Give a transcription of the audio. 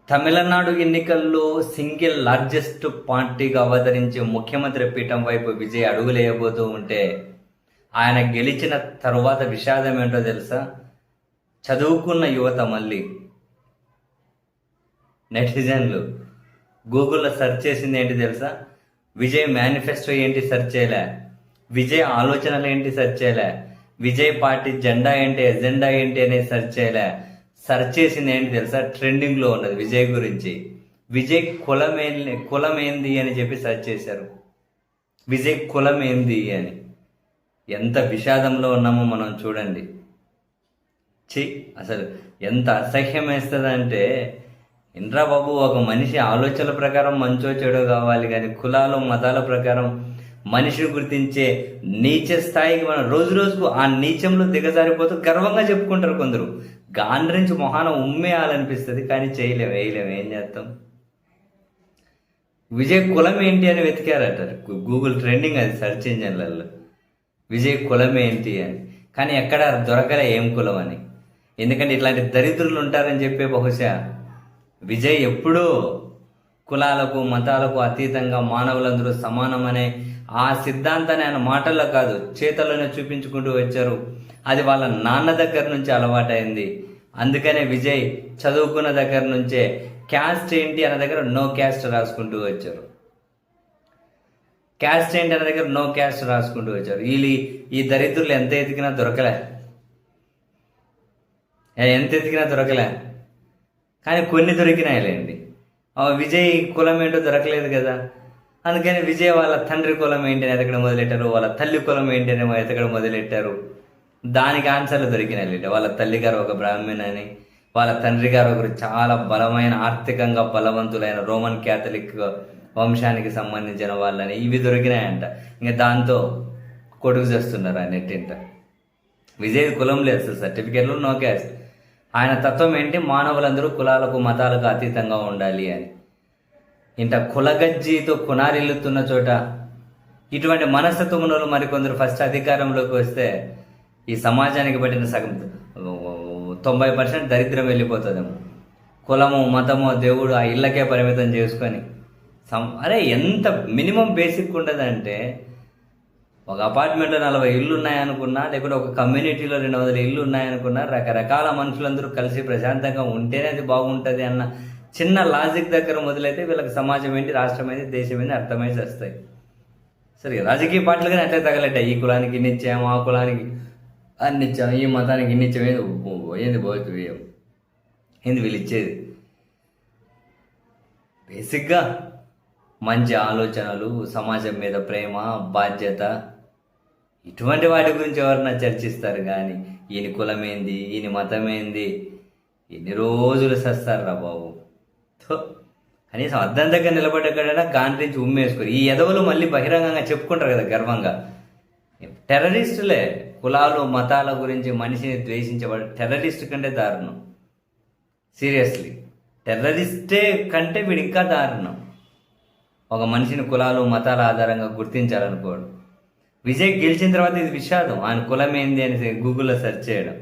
తమిళనాడు ఎన్నికల్లో single largest పార్టీగా అవతరించే ముఖ్యమంత్రి పీఠం వైపు విజయ్ అడుగులేయబోతూ ఉంటే ఆయన గెలిచిన తరువాత విషాదం ఏంటో తెలుసా? చదువుకున్న యువత మళ్ళీ నెటిజన్లు గూగుల్లో సెర్చ్ చేసింది ఏంటి తెలుసా? విజయ్ మేనిఫెస్టో ఏంటి సెర్చ్ చేయలే, విజయ్ ఆలోచనలు ఏంటి సెర్చ్ చేయలే, విజయ్ పార్టీ జెండా ఏంటి, ఎజెండా ఏంటి అనేది సెర్చ్ చేయలే. సెర్చ్ చేసింది ఏంటి తెలుసా? ట్రెండింగ్లో ఉన్నది విజయ్ గురించి. విజయ్ కులమేంది అని చెప్పి సెర్చ్ చేశారు. విజయ్ కులమేంది అని. ఎంత విషాదంలో ఉన్నామో మనం చూడండి. అసలు ఎంత అసహ్యం వేస్తుందంటే, ఇంద్రా బాబు, ఒక మనిషి ఆలోచనల ప్రకారం మంచో చెడో కావాలి, కానీ కులాలు మతాల ప్రకారం మనిషిని గుర్తించే నీచ స్థాయికి మనం రోజు రోజుకు ఆ నీచంలో దిగజారిపోతూ గర్వంగా చెప్పుకుంటారు కొందరు. గాండ్రించి మొహాన ఉమ్మేయాలనిపిస్తుంది, కానీ వేయలేము, ఏం చేస్తాం? విజయ్ కులం ఏంటి అని వెతికారట గూగుల్ ట్రెండింగ్, అది సెర్చ్ ఇంజన్లలో విజయ్ కులం ఏంటి అని. కానీ ఎక్కడ దొరకలే ఏం కులం అని. ఎందుకంటే ఇట్లాంటి దరిద్రులు ఉంటారని చెప్పే బహుశా విజయ్ ఎప్పుడూ కులాలకు మతాలకు అతీతంగా మానవులందరూ సమానమనే ఆ సిద్ధాంతాన్ని ఆయన మాటల్లో కాదు చేతల్లోనే చూపించుకుంటూ వచ్చారు. అది వాళ్ళ నాన్న దగ్గర నుంచి అలవాటైంది. అందుకనే విజయ్ చదువుకున్న దగ్గర నుంచే క్యాస్ట్ ఏంటి అన్న దగ్గర నో క్యాస్ట్ రాసుకుంటూ వచ్చారు. క్యాస్ట్ ఏంటి అన్న దగ్గర నో క్యాస్ట్ రాసుకుంటూ వచ్చారు. ఈ దరిద్రులు ఎంత ఎతికినా దొరకలే, కానీ కొన్ని దొరికినాయిలేండి. విజయ్ కులం ఏంటో దొరకలేదు కదా, అందుకని విజయ్ వాళ్ళ తండ్రి కులం ఏంటి అని ఎతకడం మొదలెట్టారు, వాళ్ళ తల్లి కులం ఏంటి అని ఎతకడం మొదలెట్టారు. దానికి ఆన్సర్లు దొరికినాయి. వాళ్ళ తల్లి గారు ఒక బ్రాహ్మణ్ అని, వాళ్ళ తండ్రి గారు ఒకరు చాలా బలమైన ఆర్థికంగా బలవంతులైన రోమన్ క్యాథలిక్ వంశానికి సంబంధించిన వాళ్ళని, ఇవి దొరికినాయంట. ఇంకా దాంతో కొడుకు చేస్తున్నారు ఆ నెట్టింట. విజయ్ కులం లేదు, సర్టిఫికేట్లో నో క్యాస్ట్. ఆయన తత్వం ఏంటి? మానవులందరూ కులాలకు మతాలకు అతీతంగా ఉండాలి అని. ఇంత కులగజ్జితో కునారిల్లుతున్న చోట ఇటువంటి మనస్తత్వం ఉన్న మరికొందరు ఫస్ట్ అధికారంలోకి వస్తే ఈ సమాజానికి పట్టిన సగం 90% దరిద్రం వెళ్ళిపోతుందేమో. కులము మతము దేవుడు ఆ ఇళ్ళకే పరిమితం చేసుకొని అరే ఎంత మినిమం బేసిక్ ఉండదంటే, ఒక అపార్ట్మెంట్లో 40 ఇళ్ళు ఉన్నాయనుకున్నా, లేకుంటే ఒక కమ్యూనిటీలో 200 ఇళ్ళు ఉన్నాయనుకున్నా, రకరకాల మనుషులందరూ కలిసి ప్రశాంతంగా ఉంటేనే అది బాగుంటుంది అన్న చిన్న లాజిక్ దగ్గర మొదలైతే వీళ్ళకి సమాజం ఏంటి, రాష్ట్రం ఏంటి, దేశం ఏంటి అర్థమైతే వస్తాయి. సరే, రాజకీయ పార్టీలు కానీ అట్లే తగలట్టాయి. ఈ కులానికి ఇన్ని ఇచ్చాము, ఆ కులానికి అన్ని ఇచ్చాము, ఈ మతానికి ఇన్ని ఇచ్చాము, ఏంది పోతుంది, ఏంది వీళ్ళు ఇచ్చేది? బేసిక్గా మంచి ఆలోచనలు, సమాజం మీద ప్రేమ, బాధ్యత, ఇటువంటి వాటి గురించి ఎవరన్నా చర్చిస్తారు. కానీ ఈయన కులమేంది, ఈయన మతమేంది, ఎన్ని రోజులు సస్తారు రా బాబు. కనీసం అద్దం దగ్గర నిలబడ్డక్కడైనా గాండ్రించి ఉమ్మేసుకోరు. ఈ ఎదవలు మళ్ళీ బహిరంగంగా చెప్పుకుంటారు కదా గర్వంగా. టెర్రరిస్టులే. కులాలు మతాల గురించి మనిషిని ద్వేషించేవాడు టెర్రరిస్ట్ కంటే దారుణం. సీరియస్లీ, టెర్రరిస్టే కంటే వీడు ఇంకా దారుణం. ఒక మనిషిని కులాలు మతాల ఆధారంగా గుర్తించాలనుకోడు. విజయ్ గెలిచిన తర్వాత ఇది విషాదం. ఆయన కులం ఏంది అని గూగుల్లో సెర్చ్ చేయడం.